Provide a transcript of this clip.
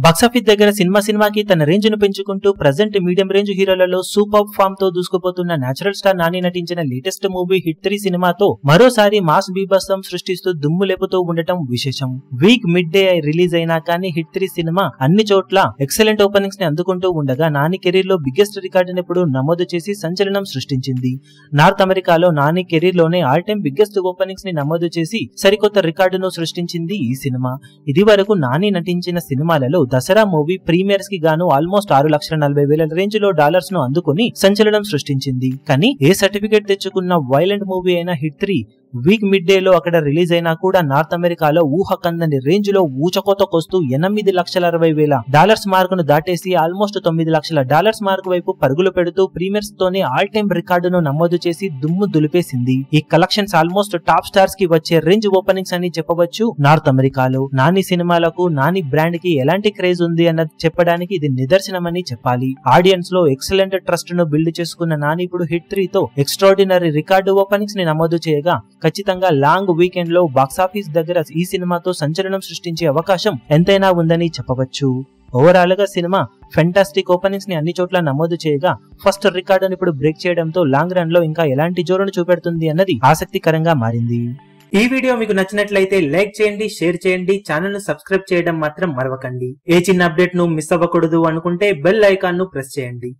Box office దగ్గర సినిమాకి తన రేంజ్ ను పెంచుకుంటూ ప్రజెంట్ మీడియం రేంజ్ హీరోలలో సూపర్ ఫామ్ తో దూసుకుపోతున్న నేచురల్ స్టార్ నాని నటించిన లేటెస్ట్ మూవీ హిట్ 3 సినిమాతో మరోసారి మాస్ బీభత్సం సృష్టిస్తూ దుమ్ము లేపుతూ ఉండటం విశేషం. వీక్ మిడ్ డే రిలీజ్ అయినా కానీ హిట్ 3 సినిమా అన్ని చోట్ల ఎక్సలెంట్ ఓపెనింగ్స్ ని అందుకుంటూ ఉండగా నాని కెరీర్ లో బిగ్గెస్ట్ రికార్డుని ఇప్పుడు నమోదు చేసి సంచలనం సృష్టించింది. నార్త్ అమెరికాలో నాని కెరీర్ లోనే ఆల్ టైమ్ బిగ్గెస్ట్ ఓపెనింగ్స్ ని నమోదు చేసి సరికొత్త రికార్డును సృష్టించింది ఈ సినిమా. ఇది వరకు నాని నటించిన సినిమాలలో దసరా మూవీ ప్రీమియర్స్ కి గాను ఆల్మోస్ట్ 6,40,000 రేంజ్ లో డాలర్స్ ను అందుకుని సంచలనం సృష్టించింది. కానీ ఏ సర్టిఫికేట్ తెచ్చుకున్న వైలెంట్ మూవీ అయిన హిట్ 3 వీక్ మిడ్ డే లో అక్కడ రిలీజ్ అయినా కూడా నార్త్ అమెరికాలో ఊహకందని రేంజ్ లో ఊచకోతకొస్తూ $8,60,000 మార్కును దాటేసి ఆల్మోస్ట్ $9,00,000 మార్కు వైపు పరుగులు పెడుతూ ప్రీమియర్స్ తోనే ఆల్ టైమ్ రికార్డును నమోదు చేసి దుమ్ము దులిపేసింది. ఈ కలెక్షన్స్ ఆల్మోస్ట్ టాప్ స్టార్స్ కి వచ్చే రేంజ్ ఓపెనింగ్స్ అని చెప్పవచ్చు. నార్త్ అమెరికాలో నాని సినిమాలకు నాని బ్రాండ్ కి ఎలాంటి క్రేజ్ ఉంది అన్నది చెప్పడానికి ఇది నిదర్శనమని చెప్పాలి. ఆడియన్స్ లో ఎక్సలెంట్ ట్రస్ట్ ను బిల్డ్ చేసుకున్న నాని ఇప్పుడు హిట్ 3 తో ఎక్స్ట్రాడినరీ రికార్డు ఓపెనింగ్స్ ని నమోదు చేయగా ఖచ్చితంగా లాంగ్ వీకెండ్ లో బాక్సాఫీస్ దగ్గర ఈ సినిమాతో సంచలనం సృష్టించే అవకాశం ఎంతైనా ఉందని చెప్పవచ్చు. ఓవరాల్ గా సినిమా ఫెంటాస్టిక్ ఓపెనింగ్స్ ని అన్ని చోట్ల నమోదు చేయగా ఫస్ట్ రికార్డును ఇప్పుడు బ్రేక్ చేయడంతో లాంగ్ రన్ లో ఇంకా ఎలాంటి జోరును చూపెడుతుంది అన్నది ఆసక్తికరంగా మారింది. ఈ వీడియో మీకు నచ్చినట్లయితే లైక్ చేయండి, షేర్ చేయండి, ఛానల్ ను సబ్స్క్రైబ్ చేయడం మాత్రం మరవకండి. ఏ చిన్న అప్డేట్ ను మిస్ అవ్వకూడదు అనుకుంటే బెల్ ఐకాన్ ను ప్రెస్ చేయండి.